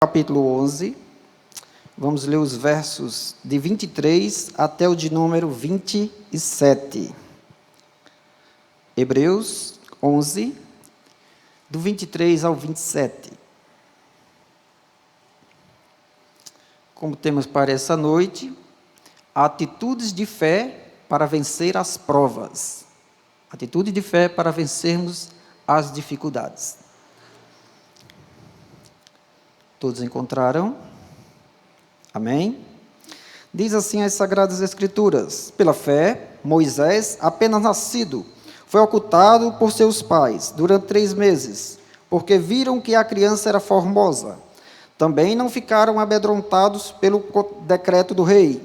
Capítulo 11, vamos ler os versos de 23 até o de número 27. Hebreus 11, do 23 ao 27. Como temos para essa noite, atitudes de fé para vencer as provas. Atitude de fé para vencermos as dificuldades. Todos encontraram? Amém? Diz assim as Sagradas Escrituras: pela fé, Moisés, apenas nascido, foi ocultado por seus pais durante 3 meses, porque viram que a criança era formosa. Também não ficaram amedrontados pelo decreto do rei.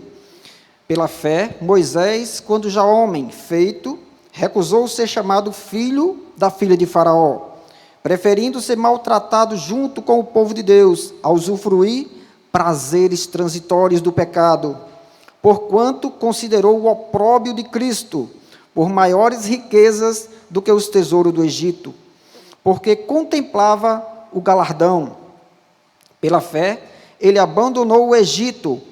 Pela fé, Moisés, quando já homem feito, recusou ser chamado filho da filha de Faraó, preferindo ser maltratado junto com o povo de Deus, a usufruir prazeres transitórios do pecado, porquanto considerou o opróbio de Cristo por maiores riquezas do que os tesouros do Egito, porque contemplava o galardão. Pela fé, ele abandonou o Egito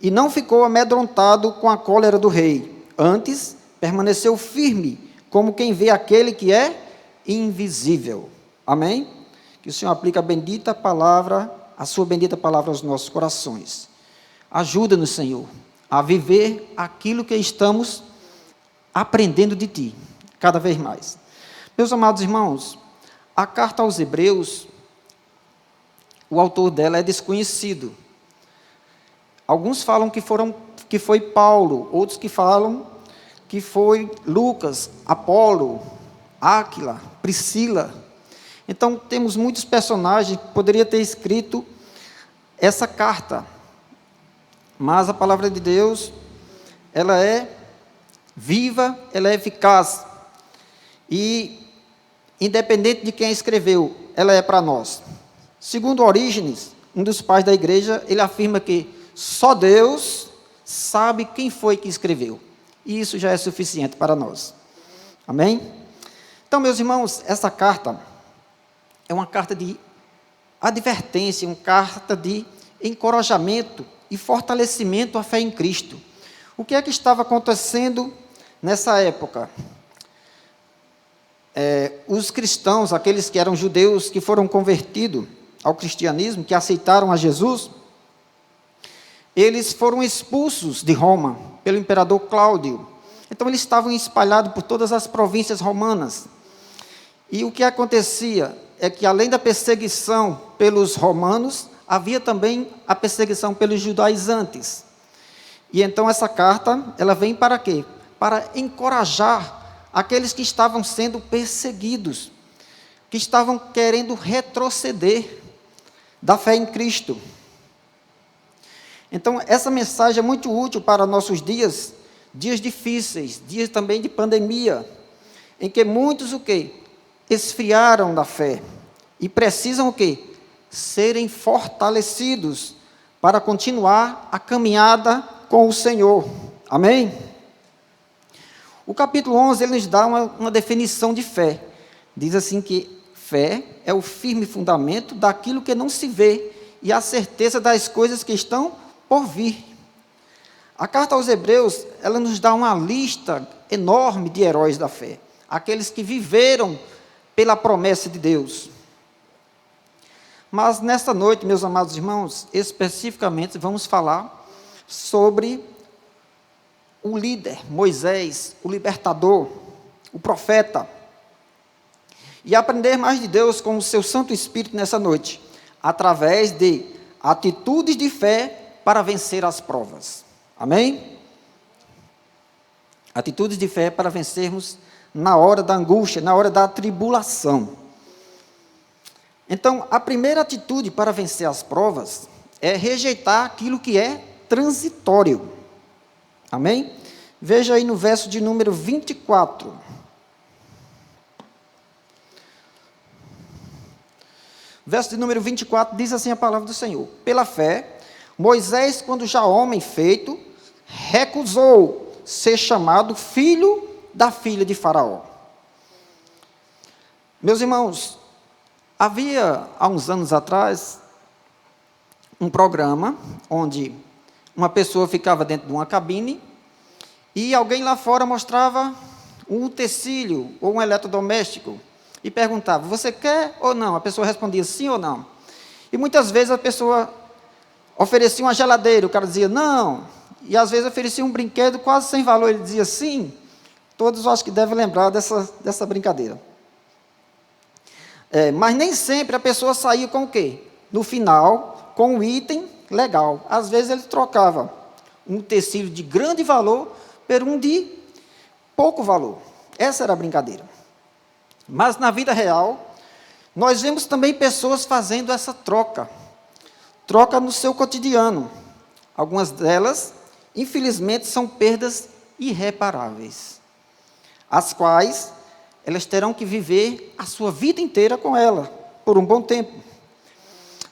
e não ficou amedrontado com a cólera do rei. Antes, permaneceu firme, como quem vê aquele que é invisível. Amém? Que o Senhor aplique a bendita palavra, a sua bendita palavra aos nossos corações. Ajuda-nos, Senhor, a viver aquilo que estamos aprendendo de Ti, cada vez mais. Meus amados irmãos, a carta aos Hebreus, o autor dela é desconhecido. Alguns falam que foi Paulo, outros que falam que foi Lucas, Apolo, Áquila, Priscila. Então, temos muitos personagens que poderiam ter escrito essa carta. Mas a palavra de Deus, ela é viva, ela é eficaz. E, independente de quem escreveu, ela é para nós. Segundo Orígenes, um dos pais da igreja, ele afirma que só Deus sabe quem foi que escreveu. E isso já é suficiente para nós. Amém? Então, meus irmãos, essa carta é uma carta de advertência, uma carta de encorajamento e fortalecimento à fé em Cristo. O que é que estava acontecendo nessa época? Os cristãos, aqueles que eram judeus, que foram convertidos ao cristianismo, que aceitaram a Jesus, eles foram expulsos de Roma pelo imperador Cláudio. Então, eles estavam espalhados por todas as províncias romanas. E o que acontecia é que, além da perseguição pelos romanos, havia também a perseguição pelos judaizantes. E então essa carta, ela vem para quê? Para encorajar aqueles que estavam sendo perseguidos, que estavam querendo retroceder da fé em Cristo. Então, essa mensagem é muito útil para nossos dias difíceis, dias também de pandemia, em que muitos o quê? Esfriaram da fé e precisam o quê? Serem fortalecidos para continuar a caminhada com o Senhor. Amém? O capítulo 11, ele nos dá uma definição de fé. Diz assim que fé é o firme fundamento daquilo que não se vê e a certeza das coisas que estão por vir. A carta aos Hebreus, ela nos dá uma lista enorme de heróis da fé, aqueles que viveram pela promessa de Deus. Mas nesta noite, meus amados irmãos, especificamente vamos falar sobre o líder, Moisés, o libertador, o profeta, e aprender mais de Deus com o seu Santo Espírito nessa noite, através de atitudes de fé para vencer as provas. Amém? Atitudes de fé para vencermos na hora da angústia, na hora da tribulação. Então, a primeira atitude para vencer as provas é rejeitar aquilo que é transitório. Amém? Veja aí no verso de número 24. Verso de número 24 diz assim a palavra do Senhor: pela fé, Moisés, quando já homem feito, recusou ser chamado filho da filha de Faraó. Meus irmãos, havia, há uns anos atrás, um programa onde uma pessoa ficava dentro de uma cabine e alguém lá fora mostrava um utensílio ou um eletrodoméstico e perguntava, você quer ou não? A pessoa respondia sim ou não. E muitas vezes a pessoa oferecia uma geladeira, o cara dizia não. E às vezes oferecia um brinquedo quase sem valor, ele dizia sim. Todos eu acho que devem lembrar dessa brincadeira. Mas nem sempre a pessoa saía com o quê? No final, com um item legal. Às vezes ele trocava um tecido de grande valor por um de pouco valor. Essa era a brincadeira. Mas na vida real, nós vemos também pessoas fazendo essa troca. Troca no seu cotidiano. Algumas delas, infelizmente, são perdas irreparáveis, as quais elas terão que viver a sua vida inteira com ela, por um bom tempo.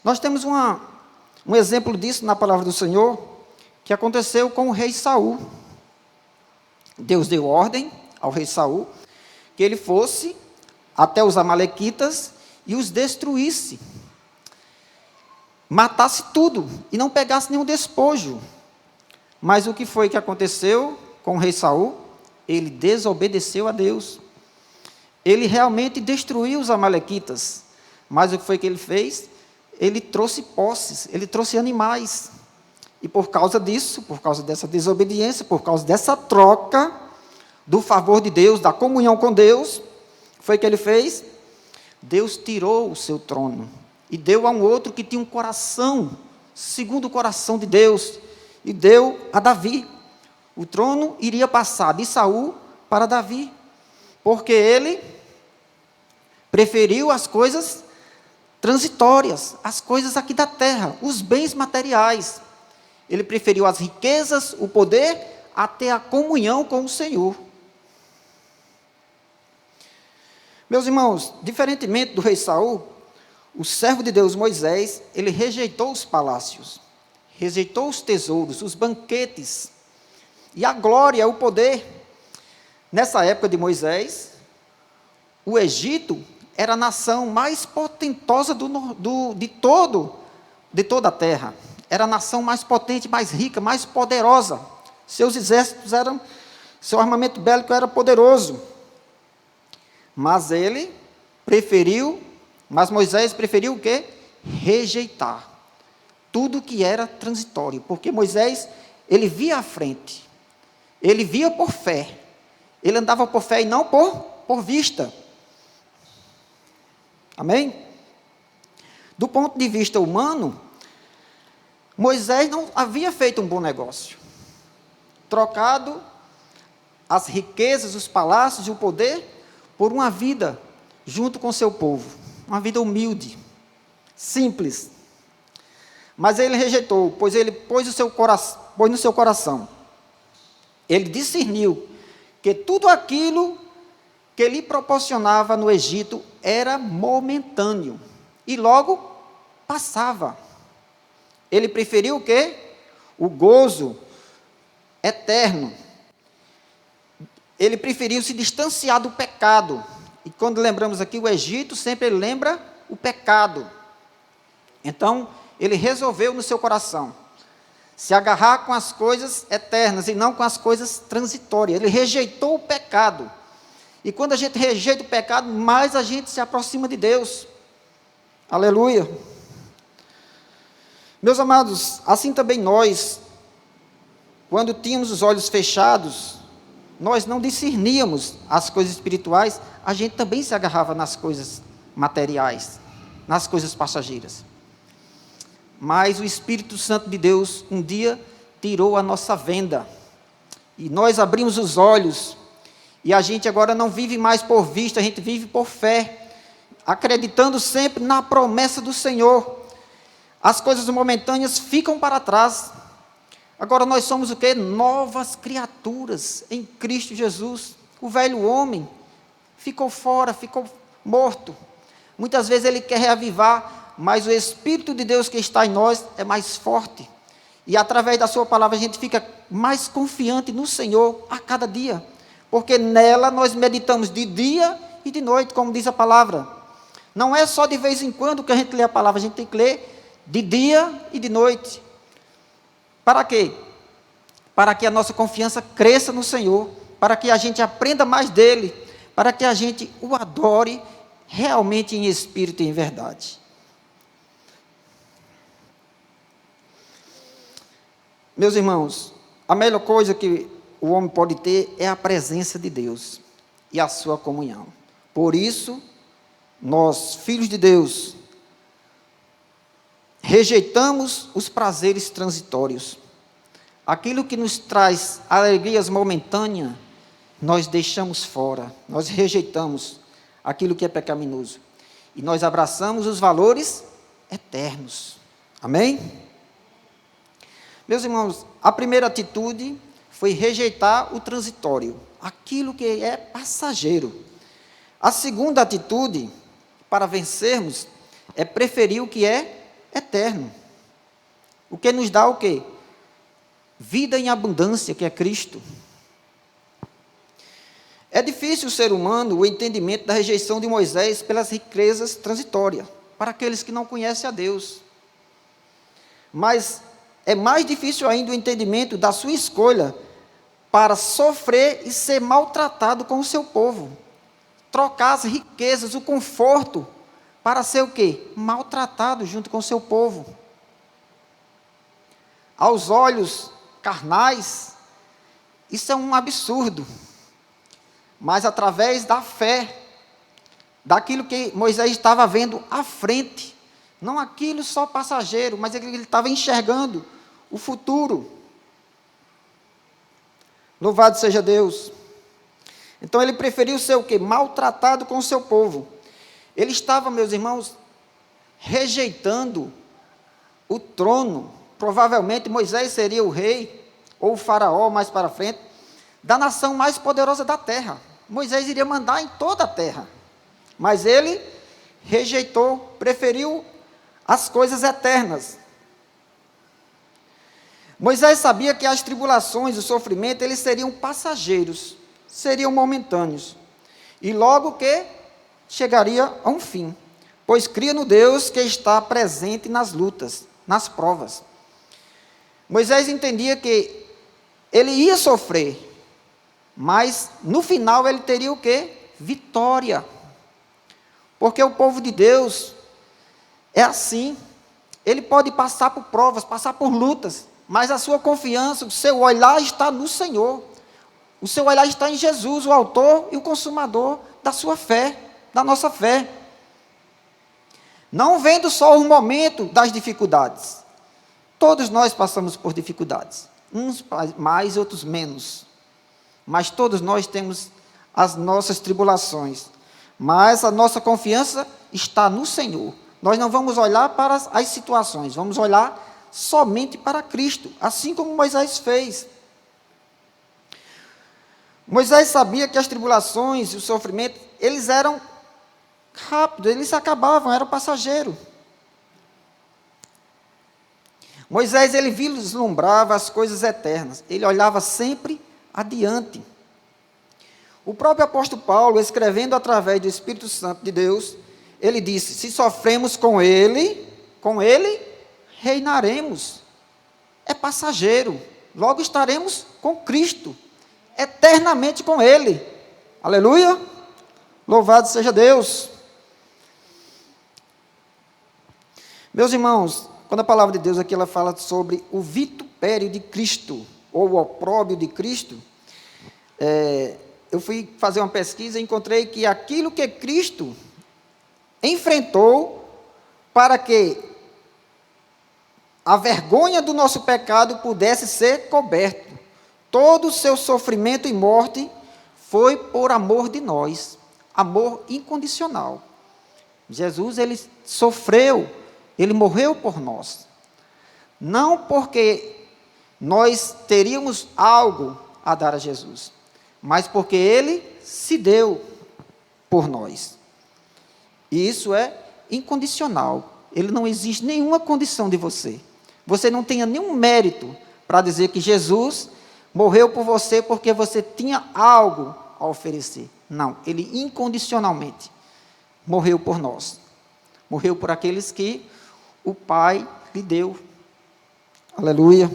Nós temos um exemplo disso na palavra do Senhor, que aconteceu com o rei Saul. Deus deu ordem ao rei Saul, que ele fosse até os amalequitas e os destruísse. Matasse tudo e não pegasse nenhum despojo. Mas o que foi que aconteceu com o rei Saul? Ele desobedeceu a Deus. Ele realmente destruiu os amalequitas. Mas o que foi que ele fez? Ele trouxe posses, ele trouxe animais. E por causa disso, por causa dessa desobediência, por causa dessa troca do favor de Deus, da comunhão com Deus, o que foi que ele fez? Deus tirou o seu trono e deu a um outro que tinha um coração, segundo o coração de Deus, e deu a Davi. O trono iria passar de Saul para Davi, porque ele preferiu as coisas transitórias, as coisas aqui da terra, os bens materiais. Ele preferiu as riquezas, o poder, até a comunhão com o Senhor. Meus irmãos, diferentemente do rei Saul, o servo de Deus Moisés, ele rejeitou os palácios, rejeitou os tesouros, os banquetes, e a glória, o poder. Nessa época de Moisés, o Egito era a nação mais potentosa de toda a terra. Era a nação mais potente, mais rica, mais poderosa. Seus exércitos seu armamento bélico era poderoso. Mas Moisés preferiu o quê? Rejeitar tudo que era transitório, porque Moisés, ele via à frente, ele via por fé, ele andava por fé e não por vista. Amém? Do ponto de vista humano, Moisés não havia feito um bom negócio, trocado as riquezas, os palácios e o poder por uma vida junto com seu povo, uma vida humilde, simples. Mas ele rejeitou, pois ele pôs no seu coração. Ele discerniu que tudo aquilo que lhe proporcionava no Egito era momentâneo e logo passava. Ele preferiu o quê? O gozo eterno. Ele preferiu se distanciar do pecado. E quando lembramos aqui o Egito, sempre ele lembra o pecado. Então, ele resolveu no seu coração se agarrar com as coisas eternas e não com as coisas transitórias. Ele rejeitou o pecado. E quando a gente rejeita o pecado, mais a gente se aproxima de Deus. Aleluia. Meus amados, assim também nós, quando tínhamos os olhos fechados, nós não discerníamos as coisas espirituais, a gente também se agarrava nas coisas materiais, nas coisas passageiras. Mas o Espírito Santo de Deus, um dia, tirou a nossa venda, e nós abrimos os olhos, e a gente agora não vive mais por vista, a gente vive por fé, acreditando sempre na promessa do Senhor. As coisas momentâneas ficam para trás. Agora nós somos o quê? Novas criaturas em Cristo Jesus. O velho homem ficou fora, ficou morto. Muitas vezes ele quer reavivar, mas o Espírito de Deus que está em nós é mais forte. E através da sua palavra a gente fica mais confiante no Senhor a cada dia. Porque nela nós meditamos de dia e de noite, como diz a palavra. Não é só de vez em quando que a gente lê a palavra, a gente tem que ler de dia e de noite. Para quê? Para que a nossa confiança cresça no Senhor, para que a gente aprenda mais dele, para que a gente o adore realmente em espírito e em verdade. Meus irmãos, a melhor coisa que o homem pode ter é a presença de Deus e a sua comunhão. Por isso, nós, filhos de Deus, rejeitamos os prazeres transitórios. Aquilo que nos traz alegrias momentâneas, nós deixamos fora, nós rejeitamos aquilo que é pecaminoso. E nós abraçamos os valores eternos. Amém? Meus irmãos, a primeira atitude foi rejeitar o transitório, aquilo que é passageiro. A segunda atitude, para vencermos, é preferir o que é eterno. O que nos dá o quê? Vida em abundância, que é Cristo. É difícil o ser humano o entendimento da rejeição de Moisés pelas riquezas transitórias, para aqueles que não conhecem a Deus. Mas é mais difícil ainda o entendimento da sua escolha para sofrer e ser maltratado com o seu povo. Trocar as riquezas, o conforto, para ser o quê? Maltratado junto com o seu povo. Aos olhos carnais, isso é um absurdo. Mas através da fé, daquilo que Moisés estava vendo à frente, não aquilo só passageiro, mas ele estava enxergando o futuro. Louvado seja Deus. Então ele preferiu ser o quê? Maltratado com o seu povo. Ele estava, meus irmãos, rejeitando o trono. Provavelmente Moisés seria o rei, ou o faraó mais para frente, da nação mais poderosa da terra. Moisés iria mandar em toda a terra. Mas ele rejeitou, preferiu as coisas eternas. Moisés sabia que as tribulações, o sofrimento, eles seriam passageiros, seriam momentâneos. E logo que chegaria a um fim, pois cria no Deus que está presente nas lutas, nas provas. Moisés entendia que ele ia sofrer, mas no final ele teria o quê? Vitória. Porque o povo de Deus é assim. Ele pode passar por provas, passar por lutas, mas a sua confiança, o seu olhar está no Senhor. O seu olhar está em Jesus, o autor e o consumador da sua fé, da nossa fé. Não vendo só o momento das dificuldades. Todos nós passamos por dificuldades. Uns mais, outros menos. Mas todos nós temos as nossas tribulações. Mas a nossa confiança está no Senhor. Nós não vamos olhar para as situações, vamos olhar somente para Cristo, assim como Moisés fez. Moisés sabia que as tribulações e o sofrimento, eles eram rápidos, eles acabavam, eram passageiros. Moisés, ele vislumbrava as coisas eternas, ele olhava sempre adiante. O próprio apóstolo Paulo, escrevendo através do Espírito Santo de Deus, ele disse: se sofremos com ele reinaremos. É passageiro, logo estaremos com Cristo, eternamente com ele. Aleluia! Louvado seja Deus. Meus irmãos, quando a palavra de Deus aqui ela fala sobre o vitupério de Cristo, ou o opróbio de Cristo, eu fui fazer uma pesquisa e encontrei que aquilo que Cristo enfrentou para que a vergonha do nosso pecado pudesse ser coberto. Todo o seu sofrimento e morte foi por amor de nós, amor incondicional. Jesus, ele sofreu, ele morreu por nós. Não porque nós teríamos algo a dar a Jesus, mas porque ele se deu por nós. E isso é incondicional. Ele não exige nenhuma condição de você. Você não tenha nenhum mérito para dizer que Jesus morreu por você porque você tinha algo a oferecer. Não, ele incondicionalmente morreu por nós. Morreu por aqueles que o Pai lhe deu. Aleluia.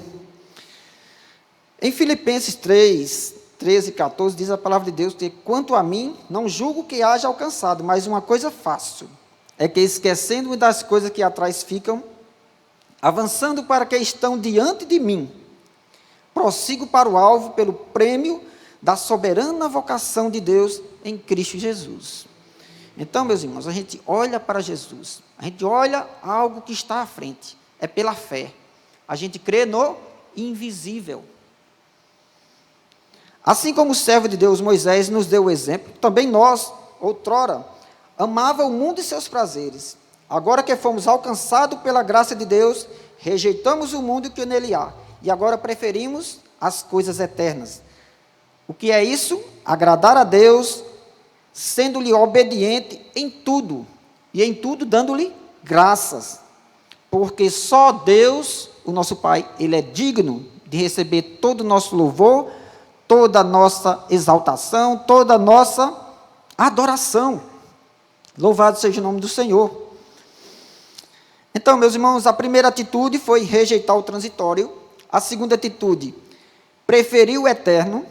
Em Filipenses 3, 13 e 14, diz a palavra de Deus que, quanto a mim, não julgo que haja alcançado, mas uma coisa faço, é que, esquecendo-me das coisas que atrás ficam, avançando para que estão diante de mim, prossigo para o alvo pelo prêmio da soberana vocação de Deus em Cristo Jesus. Então, meus irmãos, a gente olha para Jesus, a gente olha algo que está à frente, é pela fé. A gente crê no invisível. Assim como o servo de Deus Moisés nos deu o exemplo, também nós, outrora, amava o mundo e seus prazeres. Agora que fomos alcançados pela graça de Deus, rejeitamos o mundo que nele há, e agora preferimos as coisas eternas. O que é isso? Agradar a Deus, sendo-lhe obediente em tudo, e em tudo dando-lhe graças. Porque só Deus, o nosso Pai, Ele é digno de receber todo o nosso louvor, toda a nossa exaltação, toda a nossa adoração. Louvado seja o nome do Senhor. Então, meus irmãos, a primeira atitude foi rejeitar o transitório. A segunda atitude, preferir o eterno.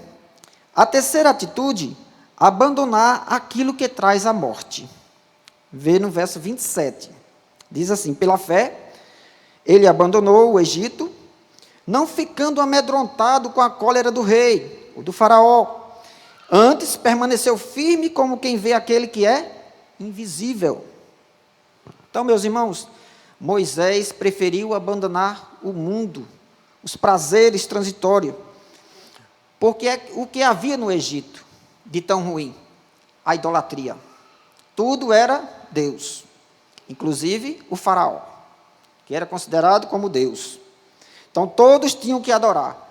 A terceira atitude, abandonar aquilo que traz a morte. Vê no verso 27. Diz assim, pela fé, ele abandonou o Egito, não ficando amedrontado com a cólera do rei, ou do faraó. Antes, permaneceu firme como quem vê aquele que é invisível. Então, meus irmãos, Moisés preferiu abandonar o mundo, os prazeres transitórios, porque o que havia no Egito de tão ruim? A idolatria. Tudo era Deus, inclusive o faraó, que era considerado como Deus. Então, todos tinham que adorar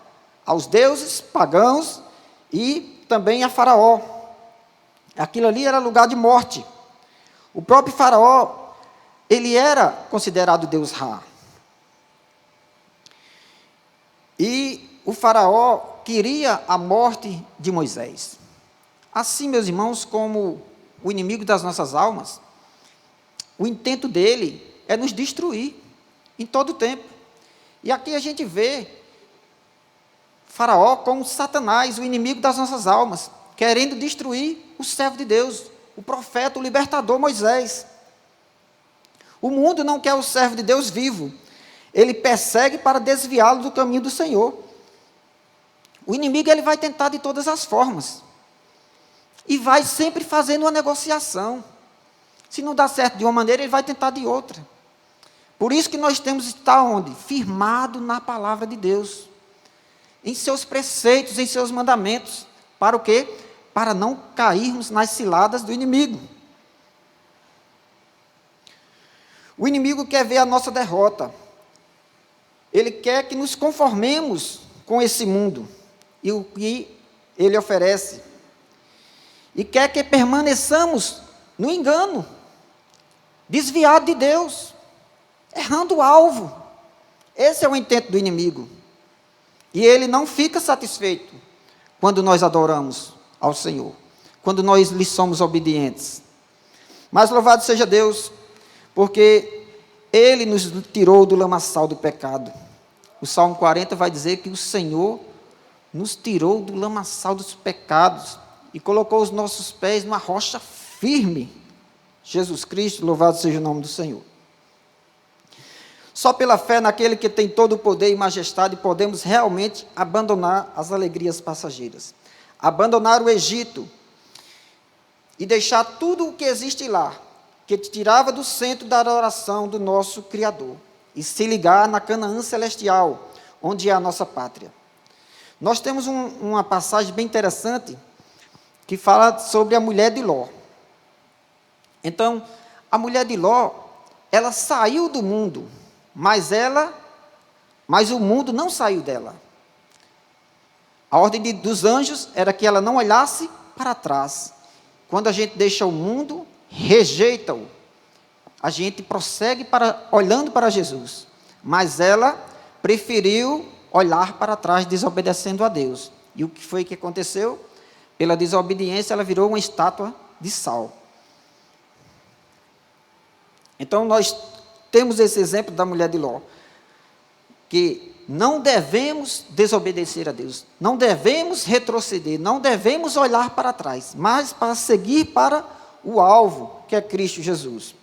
aos deuses pagãos e também a faraó. Aquilo ali era lugar de morte. O próprio faraó, ele era considerado Deus Ra. E o faraó queria a morte de Moisés. Assim, meus irmãos, como o inimigo das nossas almas, o intento dele é nos destruir em todo o tempo. E aqui a gente vê Faraó como Satanás, o inimigo das nossas almas, querendo destruir o servo de Deus, o profeta, o libertador Moisés. O mundo não quer o servo de Deus vivo. Ele persegue para desviá-lo do caminho do Senhor. O inimigo ele vai tentar de todas as formas. E vai sempre fazendo uma negociação. Se não dá certo de uma maneira, ele vai tentar de outra. Por isso que nós temos que estar onde? Firmado na palavra de Deus. Em seus preceitos, em seus mandamentos. Para o quê? Para não cairmos nas ciladas do inimigo. O inimigo quer ver a nossa derrota. Ele quer que nos conformemos com esse mundo e o que ele oferece. E quer que permaneçamos no engano, desviado de Deus, errando o alvo. Esse é o intento do inimigo. E ele não fica satisfeito quando nós adoramos ao Senhor, quando nós lhe somos obedientes. Mas louvado seja Deus, porque ele nos tirou do lamaçal do pecado. O Salmo 40 vai dizer que o Senhor nos tirou do lamaçal dos pecados e colocou os nossos pés numa rocha firme. Jesus Cristo, louvado seja o nome do Senhor. Só pela fé naquele que tem todo o poder e majestade podemos realmente abandonar as alegrias passageiras. Abandonar o Egito e deixar tudo o que existe lá, que te tirava do centro da adoração do nosso Criador, e se ligar na Canaã celestial, onde é a nossa pátria. Nós temos uma passagem bem interessante, que fala sobre a mulher de Ló. Então, a mulher de Ló, ela saiu do mundo, mas o mundo não saiu dela. A ordem dos anjos era que ela não olhasse para trás. Quando a gente deixa o mundo, rejeita-o, a gente prossegue olhando para Jesus, mas ela preferiu olhar para trás, desobedecendo a Deus. E o que foi que aconteceu? Pela desobediência, ela virou uma estátua de sal. Então, nós temos esse exemplo da mulher de Ló, que não devemos desobedecer a Deus, não devemos retroceder, não devemos olhar para trás, mas para seguir para o alvo, que é Cristo Jesus.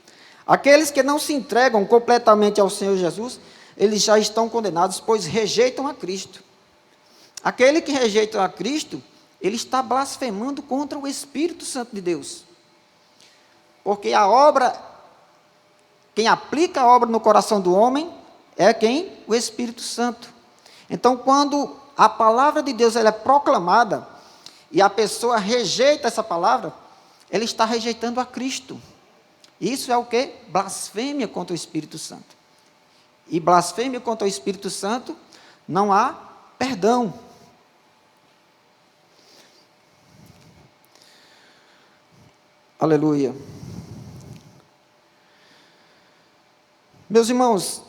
Aqueles que não se entregam completamente ao Senhor Jesus, eles já estão condenados, pois rejeitam a Cristo. Aquele que rejeita a Cristo, ele está blasfemando contra o Espírito Santo de Deus. Porque a obra, quem aplica a obra no coração do homem, é quem? O Espírito Santo. Então, quando a palavra de Deus ela é proclamada, e a pessoa rejeita essa palavra, ela está rejeitando a Cristo. Isso é o quê? Blasfêmia contra o Espírito Santo. E blasfêmia contra o Espírito Santo, não há perdão. Aleluia. Meus irmãos,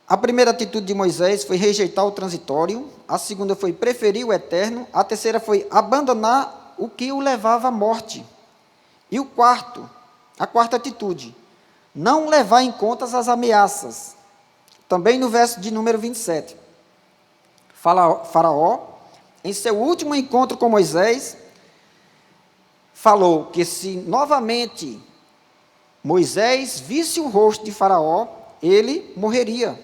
a primeira atitude de Moisés foi rejeitar o transitório, a segunda foi preferir o eterno, a terceira foi abandonar o que o levava à morte. E a quarta atitude, não levar em conta as ameaças. Também no verso de número 27. Faraó, em seu último encontro com Moisés, falou que se novamente Moisés visse o rosto de Faraó, ele morreria.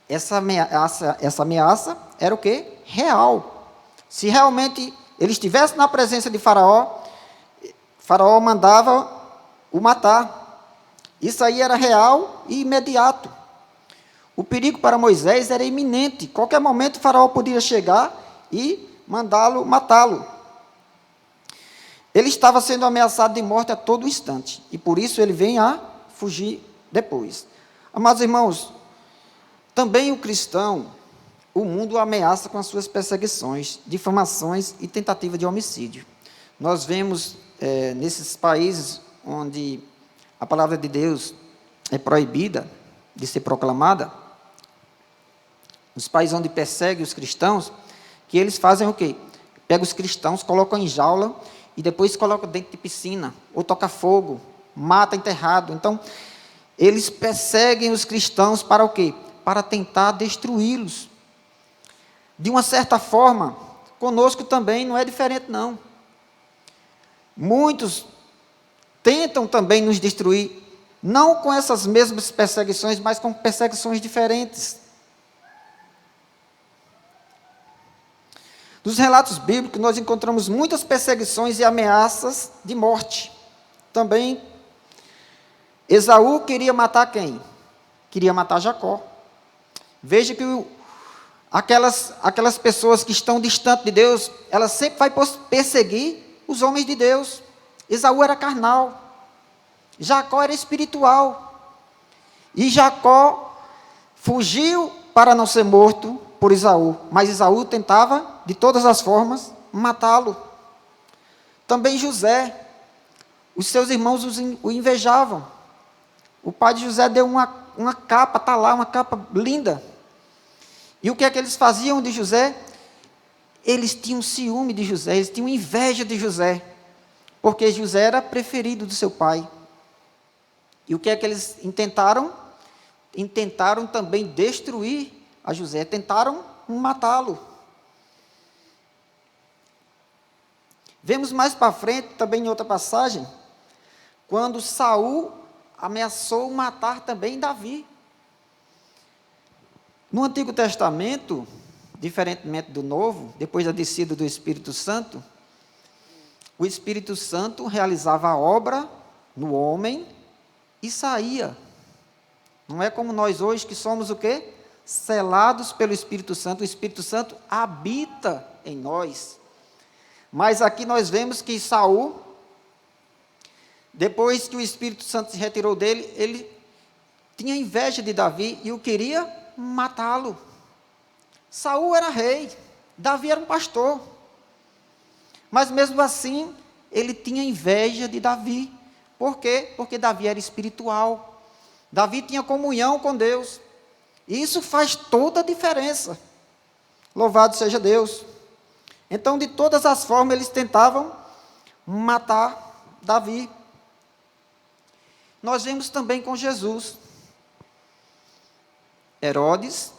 Essa ameaça era o quê? Real. Se realmente ele estivesse na presença de Faraó, Faraó mandava o matar. Isso aí era real e imediato. O perigo para Moisés era iminente. Qualquer momento Faraó podia chegar e mandá-lo matá-lo. Ele estava sendo ameaçado de morte a todo instante. E por isso ele vem a fugir depois. Amados irmãos, também o cristão, o mundo o ameaça com as suas perseguições, difamações e tentativa de homicídio. Nós vemos nesses países onde a palavra de Deus é proibida de ser proclamada, os países onde perseguem os cristãos, que eles fazem o quê? Pegam os cristãos, colocam em jaula e depois colocam dentro de piscina, ou toca fogo, mata enterrado. Então, eles perseguem os cristãos para o quê? Para tentar destruí-los. De uma certa forma, conosco também não é diferente, não. Muitos tentam também nos destruir, não com essas mesmas perseguições, mas com perseguições diferentes. Nos relatos bíblicos, nós encontramos muitas perseguições e ameaças de morte. Também, Esaú queria matar quem? Queria matar Jacó. Veja que aquelas pessoas que estão distantes de Deus, elas sempre vão perseguir os homens de Deus. Esaú era carnal. Jacó era espiritual. E Jacó fugiu para não ser morto por Esaú. Mas Esaú tentava, de todas as formas, matá-lo. Também José. Os seus irmãos o invejavam. O pai de José deu uma capa, está lá, uma capa linda. E o que é que eles faziam de José? Eles tinham ciúme de José, eles tinham inveja de José, porque José era preferido do seu pai. E o que é que eles intentaram? Intentaram também destruir a José, tentaram matá-lo. Vemos mais para frente, também em outra passagem, quando Saul ameaçou matar também Davi. No Antigo Testamento, diferentemente do Novo, depois da descida do Espírito Santo, o Espírito Santo realizava a obra no homem e saía. Não é como nós hoje que somos o quê? Selados pelo Espírito Santo. O Espírito Santo habita em nós. Mas aqui nós vemos que Saul, depois que o Espírito Santo se retirou dele, ele tinha inveja de Davi e o queria matá-lo. Saul era rei, Davi era um pastor. Mas mesmo assim, ele tinha inveja de Davi. Por quê? Porque Davi era espiritual. Davi tinha comunhão com Deus. E isso faz toda a diferença. Louvado seja Deus. Então, de todas as formas, eles tentavam matar Davi. Nós vemos também com Jesus. Herodes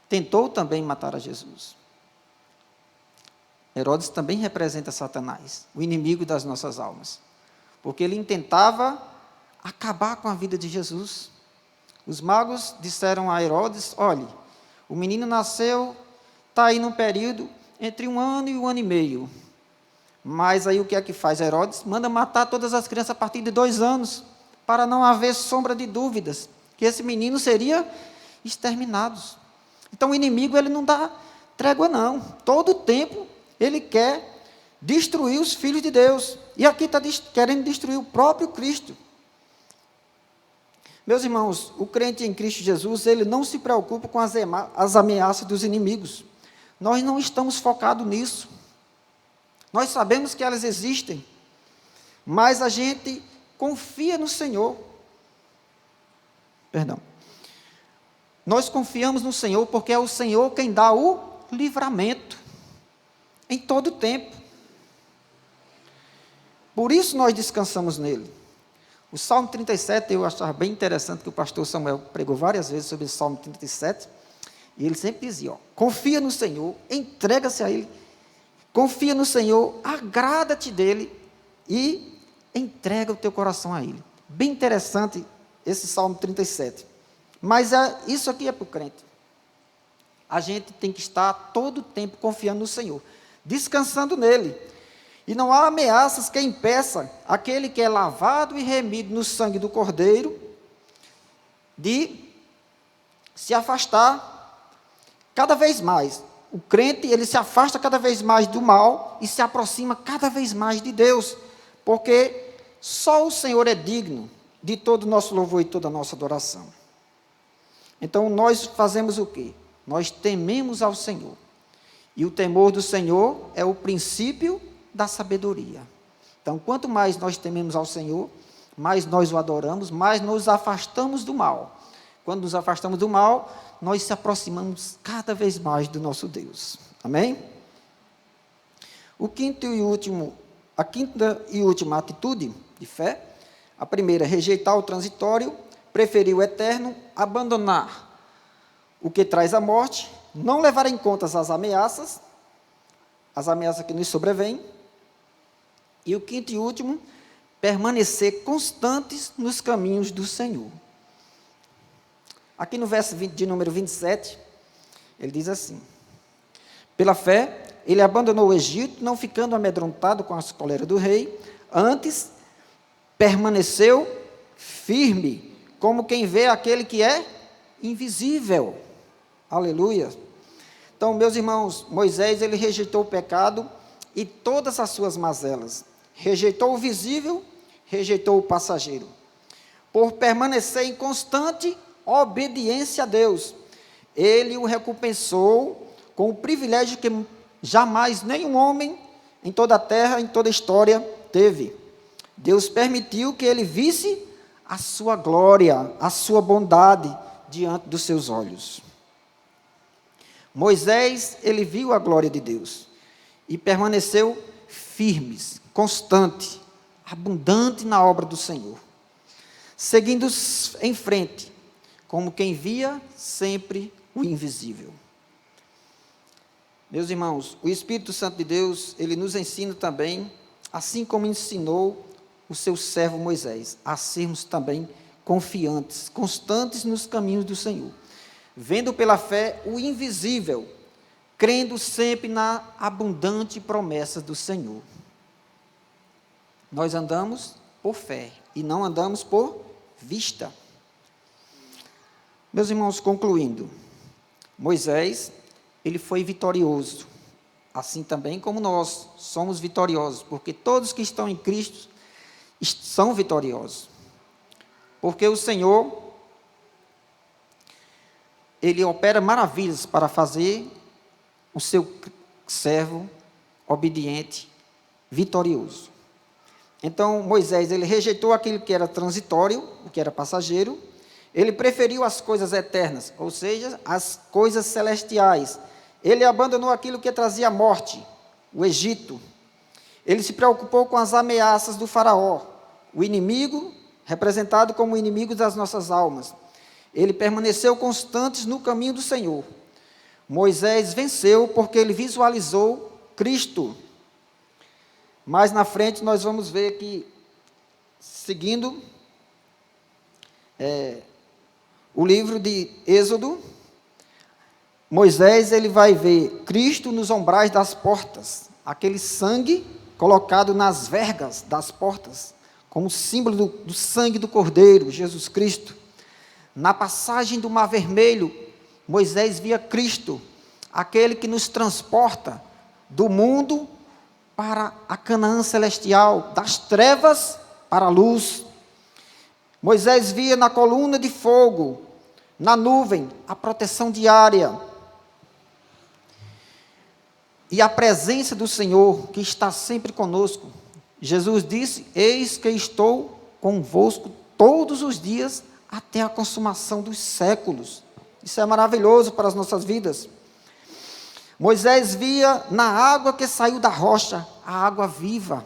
tentou também matar a Jesus. Herodes também representa Satanás, o inimigo das nossas almas, porque ele intentava acabar com a vida de Jesus. Os magos disseram a Herodes: olhe, o menino nasceu, está aí num período entre 1 ano e 1 ano e meio. Mas aí o que é que faz Herodes? Manda matar todas as crianças a partir de 2 anos, para não haver sombra de dúvidas, que esse menino seria exterminado. Então o inimigo, ele não dá trégua não. Todo tempo ele quer destruir os filhos de Deus. E aqui está querendo destruir o próprio Cristo. Meus irmãos, o crente em Cristo Jesus, ele não se preocupa com as ameaças dos inimigos. Nós não estamos focados nisso. Nós sabemos que elas existem, mas a gente confia no Senhor. Perdão. Nós confiamos no Senhor porque é o Senhor quem dá o livramento em todo tempo. Por isso nós descansamos nele. O Salmo 37, eu achava bem interessante que o pastor Samuel pregou várias vezes sobre o Salmo 37, e ele sempre dizia, confia no Senhor, entrega-se a Ele, confia no Senhor, agrada-te dEle e entrega o teu coração a Ele. Bem interessante esse Salmo 37. Mas isso aqui é para o crente. A gente tem que estar todo o tempo confiando no Senhor, descansando nele. E não há ameaças que impeçam aquele que é lavado e remido no sangue do Cordeiro de se afastar cada vez mais. O crente, ele se afasta cada vez mais do mal e se aproxima cada vez mais de Deus, porque só o Senhor é digno de todo o nosso louvor e toda a nossa adoração. Então, nós fazemos o quê? Nós tememos ao Senhor. E o temor do Senhor é o princípio da sabedoria. Então, quanto mais nós tememos ao Senhor, mais nós o adoramos, mais nos afastamos do mal. Quando nos afastamos do mal, nós se aproximamos cada vez mais do nosso Deus. Amém? A quinta e última atitude de fé, a primeira, rejeitar o transitório, preferir o eterno, abandonar o que traz a morte, não levar em conta as ameaças que nos sobrevêm. E o quinto e último, permanecer constantes nos caminhos do Senhor. Aqui no verso de número 27, ele diz assim: pela fé, ele abandonou o Egito, não ficando amedrontado com as cóleras do rei, antes permaneceu firme, como quem vê aquele que é invisível. Aleluia. Então, meus irmãos, Moisés, ele rejeitou o pecado e todas as suas mazelas. Rejeitou o visível, rejeitou o passageiro. Por permanecer em constante obediência a Deus, ele o recompensou com o privilégio que jamais nenhum homem em toda a terra, em toda a história, teve. Deus permitiu que ele visse a sua glória, a sua bondade diante dos seus olhos. Moisés, ele viu a glória de Deus e permaneceu firme, constante, abundante na obra do Senhor, seguindo em frente, como quem via sempre o invisível. Meus irmãos, o Espírito Santo de Deus, ele nos ensina também, assim como ensinou o seu servo Moisés, a sermos também confiantes, constantes nos caminhos do Senhor, vendo pela fé o invisível, crendo sempre na abundante promessa do Senhor. Nós andamos por fé e não andamos por vista. Meus irmãos, concluindo, Moisés, ele foi vitorioso, assim também como nós somos vitoriosos, porque todos que estão em Cristo são vitoriosos, porque o Senhor, ele opera maravilhas para fazer o seu servo obediente, vitorioso. Então, Moisés, ele rejeitou aquilo que era transitório, o que era passageiro, ele preferiu as coisas eternas, ou seja, as coisas celestiais. Ele abandonou aquilo que trazia morte, o Egito. Ele se preocupou com as ameaças do faraó, o inimigo, representado como o inimigo das nossas almas. ele permaneceu constante no caminho do Senhor. Moisés venceu porque ele visualizou Cristo. Mais na frente nós vamos ver que, seguindo o livro de Êxodo, Moisés ele vai ver Cristo nos umbrais das portas, aquele sangue colocado nas vergas das portas, como símbolo do sangue do Cordeiro, Jesus Cristo. Na passagem do Mar Vermelho, Moisés via Cristo, aquele que nos transporta do mundo para a Canaã celestial, das trevas para a luz. Moisés via na coluna de fogo, na nuvem, a proteção diária. E a presença do Senhor, que está sempre conosco. Jesus disse: eis que estou convosco todos os dias, até a consumação dos séculos. Isso é maravilhoso para as nossas vidas. Moisés via na água que saiu da rocha, a água viva,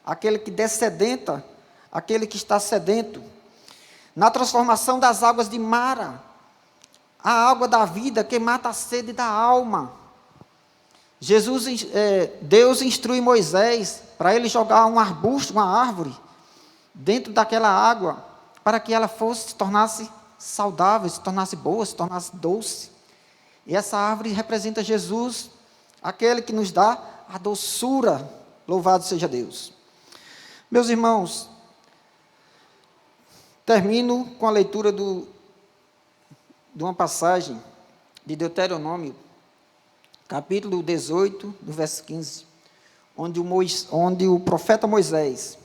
aquele que dessedenta, aquele que está sedento. Na transformação das águas de Mara, a água da vida que mata a sede da alma. Deus instrui Moisés para ele jogar um arbusto, uma árvore, dentro daquela água, para que ela se tornasse saudável, se tornasse boa, se tornasse doce. E essa árvore representa Jesus, aquele que nos dá a doçura. Louvado seja Deus. Meus irmãos, termino com a leitura de uma passagem de Deuteronômio, capítulo 18, do verso 15, onde o profeta Moisés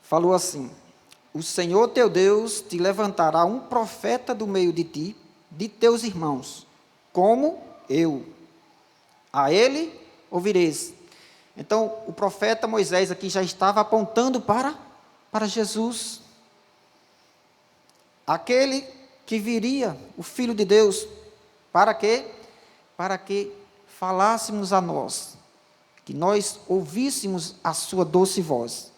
falou assim: o Senhor teu Deus te levantará um profeta do meio de ti, de teus irmãos, como eu. A ele ouvireis. Então, o profeta Moisés aqui já estava apontando para Jesus. Aquele que viria, o Filho de Deus. Para quê? Para que falássemos a nós, que nós ouvíssemos a sua doce voz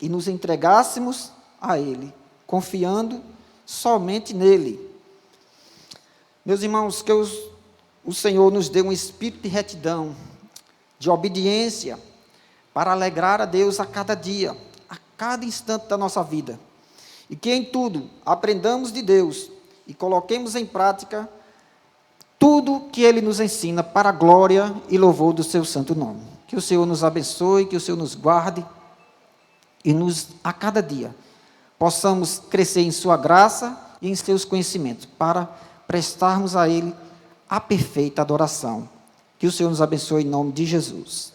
e nos entregássemos a Ele, confiando somente nele. Meus irmãos, que o Senhor nos dê um espírito de retidão, de obediência, para alegrar a Deus a cada dia, a cada instante da nossa vida. E que em tudo aprendamos de Deus e coloquemos em prática tudo que Ele nos ensina para a glória e louvor do seu santo nome. Que o Senhor nos abençoe, que o Senhor nos guarde e a cada dia possamos crescer em sua graça e em seus conhecimentos, para prestarmos a Ele a perfeita adoração. Que o Senhor nos abençoe em nome de Jesus.